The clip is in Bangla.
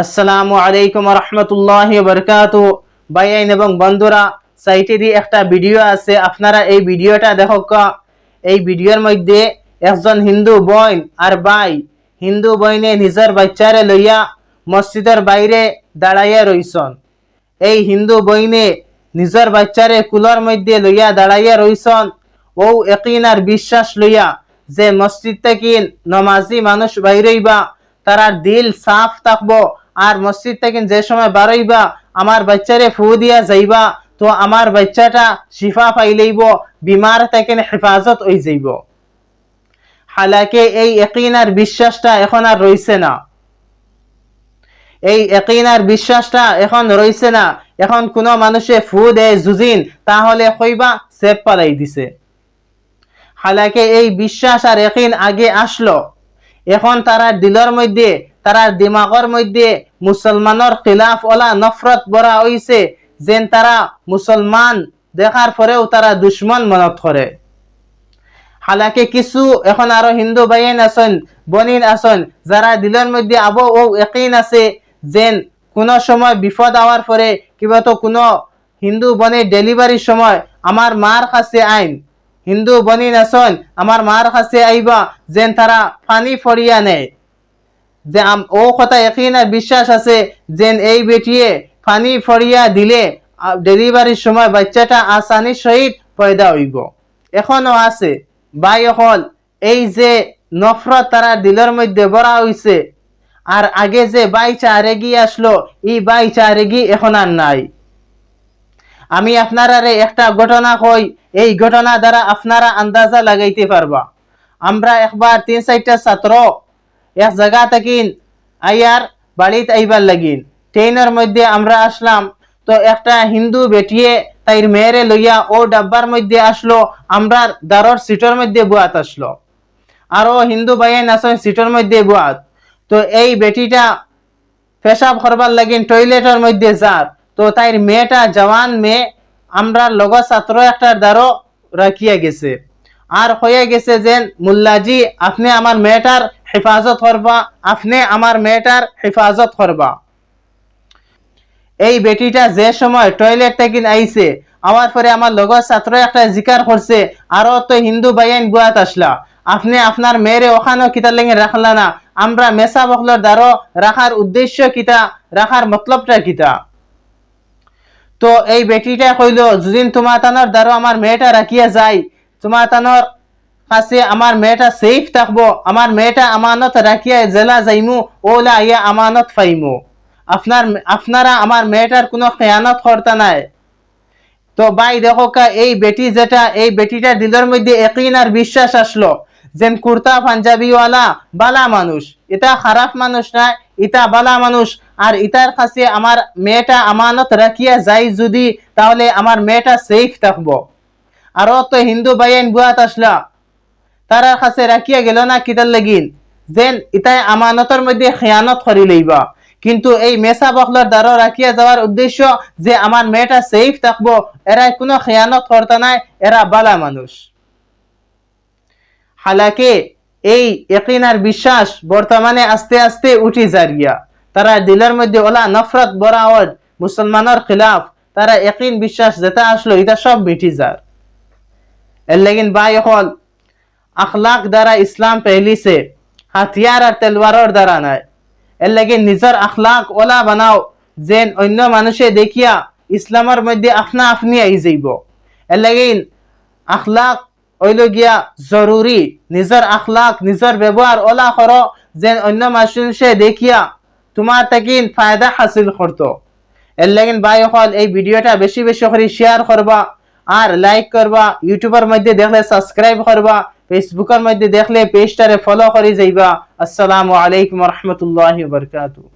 আসসালামু আলাইকুম রহমতুল্লাহি বারাকাতু। ভাইয়াইন এবং বন্ধুরা, সাইটেরই একটা ভিডিও আছে, আপনারা এই ভিডিওটা দেখো। এই ভিডিওর মধ্যে একজন হিন্দু বোন আর ভাই, হিন্দু বোনে নিজের বাচ্চারে লইয়া মসজিদের বাইরে দাঁড়াইয়া রইছন। এই হিন্দু বোনে নিজের বাচ্চারে কুলার মধ্যে লইয়া দাঁড়াইয়া রইছন ও ইয়াকিন আর বিশ্বাস লইয়া যে মসজিদ থেকে নমাজি মানুষ বাইরেইবা তারার দিল সাফ থাকবো, আর মসজিদ থেকে যে সময় বারইবা আমার বাচ্চারে ফু দিয়া যাইবা তো আমার বাচ্চাটা শিফা পাইলেইব, বিমার থেকে হেফাজত হয়ে যাইব। হালাকে এই ইয়াকিন আর বিশ্বাসটা এখন আর রইছে না। এই ইয়াকিন আর বিশ্বাসটা এখন রইছে না। এখন কোনো মানুষে ফু দেয় জুজিন, তাহলে কইবা সেপ পালাই দিছে। হালাকে এই বিশ্বাস আর ইয়াকিন আগে আসলো, এখন তারা দিলের মধ্যে, তারা দিমাগের মধ্যে মুসলমানের খিলাফ ওলা নফরত বড়া হইছে, যেন তারা মুসলমান দেখার পরেও তারা দুশ্মন মনত করে। হালাকে কিছু এখন আরো হিন্দু ভাইয়েন আছেন, বনিন আছেন, যারা দিলের মধ্যে আবো ও ইয়াকিন আছে যেন কোনো সময় বিপদ আওয়ার পরে কিবা তো কোনো হিন্দু বনের ডেলিভারির সময় আমার মার কাছে আইন, হিন্দু বনিন আছেন আমার মার কাছে আইবা যেন তারা পানি ফড়িয়া নেয়, যে ও কথা ইয়াকিন আর বিশ্বাস আছে যেন এই বেটিয়ে পানি ফড়িয়া দিলে ডেলিভারির সময় বাচ্চাটা আসানির সহিত পয়দা হইব। এখনো আছে ভাই হল, এই যে নফরত তারা দিলের মধ্যে ভরা হইছে, আর আগে যে বাইচা রেগি আসলো এই বাইচা রেগি এখন আর নাই। আমি আপনারা একটা ঘটনা কই, এই ঘটনা দ্বারা আপনারা আন্দাজা লাগাইতে পারবা। আমরা একবার 3-4টা ছাত্র এক জায়গা থেকে আইয়ার বাড়িতে আইবার লাগিন, ট্রেনের মধ্যে আমরা আসলাম। তো একটা হিন্দু বেটিয়ে তাইর মেয়েরে লইয়া ও ডাব্বার মধ্যে আসলো, আমরা দারর সিটের মধ্যে বুয়াত আসলো, আরো হিন্দু ভাইয়ের নাচন সিটের মধ্যে বুয়াত। তো এই বেটিটা পেশাব করবার লাগিন টয়লেটের মধ্যে যার, তো তাইর মেয়েটা জওয়ান মেয়ে আমরা লগর ছাত্র একটার দ্বারও রাখিয়া গেছে, আর হয়ে গেছে যে মুল্লাজি আপনি আমার মেয়েটার হেফাজত করবা, আপনি আমার মেয়েটার হেফাজত করবা। এই বেটিটা যে সময় টয়লেট থেকে আইছে, আমার পরে আমার লগর ছাত্র একটা জিকার করছে, আরো তো হিন্দু ভাইয়ান বুয়াত আসলা, আপনি আপনার মেয়েরে ওখানে কিতার লেগে রাখলা না, আমরা মেসা বকলার দ্বারো রাখার উদ্দেশ্য কিতা, রাখার মতলবটা কিতা। তো এই বেটিটা কইল যদি তোমার তানোর দ্বারো আমার মেয়েটা রাখিয়া যায়, তোমার তানোর কাছে আমার মেয়েটা সেফ থাকবো, আমার মেয়েটা আমানত রাখিয়া জেলা যাইমু ওলা ইয়া আমানত পাইমু, আপনারা আমার মেয়েটার কোনো খেয়ানত করতে নাই। তো ভাই দেখো এই বেটি যেটা, এই বেটিটা দিলের মধ্যে ইয়াকিন আর বিশ্বাস আসলো যেন কুর্তা পাঞ্জাবিওয়ালা বালা মানুষ, এটা খারাপ মানুষ না, ইটা বালা মানুষ, আর ইটার কাছে আমার মেয়েটা আমানত রাখিয়া যাই যদি, তাহলে আমার মেয়েটা সেফ থাকবো। আরো তো হিন্দু ভাইয়েন বুয়াত আসলা, তারার কাছে রাখিয়া গেল না কিতার লাগিন যেন ইটাই আমানতের মধ্যে খেয়ানত করি লইবা, কিন্তু এই মেসা বকলার দ্বারা রাখিয়া যাওয়ার উদ্দেশ্য যে আমার মেয়েটা সেফ থাকবো, এরা কোনো খেয়ানত করতে নাই, এরা বালা মানুষ। হালাকে এই ইয়াকিন আর বিশ্বাস বর্তমানে আস্তে আস্তে উঠি যারিয়া, তারা দিলের মধ্যে ওলা নফরত বরাওয়াজ মুসলমানের খিলাফ, তারা ইয়াকিন বিশ্বাস যেটা আসলো এটা সব মিটি যার। এর লাগিন ভাই হল আখলাক দ্বারা ইসলাম পেলিছে, হাতিয়ার আর তেলওয়ারের দ্বারা নাই। এর লাগে নিজের আখলাক ওলা বানাও যেন অন্য মানুষে দেখিয়া ইসলামের মধ্যে আপনা আপনি আই যাইব। এর লাগে আখলাক হইল গিয়া জরুরি, নিজের আখলাক নিজের ব্যবহার ওলা করো যেন অন্য মানুষে দেখিয়া তোমার থেকে ফায়দা হাসিল করতো। এর লাগে ভাই হল এই ভিডিওটা বেশি বেশি করে শেয়ার করবা আর লাইক করবা, ইউটিউবের মধ্যে দেখলে সাবস্ক্রাইব করবা, ফেসবুকের মধ্যে দেখলে পেজটারে ফলো করে যাইবা। আসসালামু আলাইকুম রহমতুল্লাহি ওয়া বারাকাতুহু।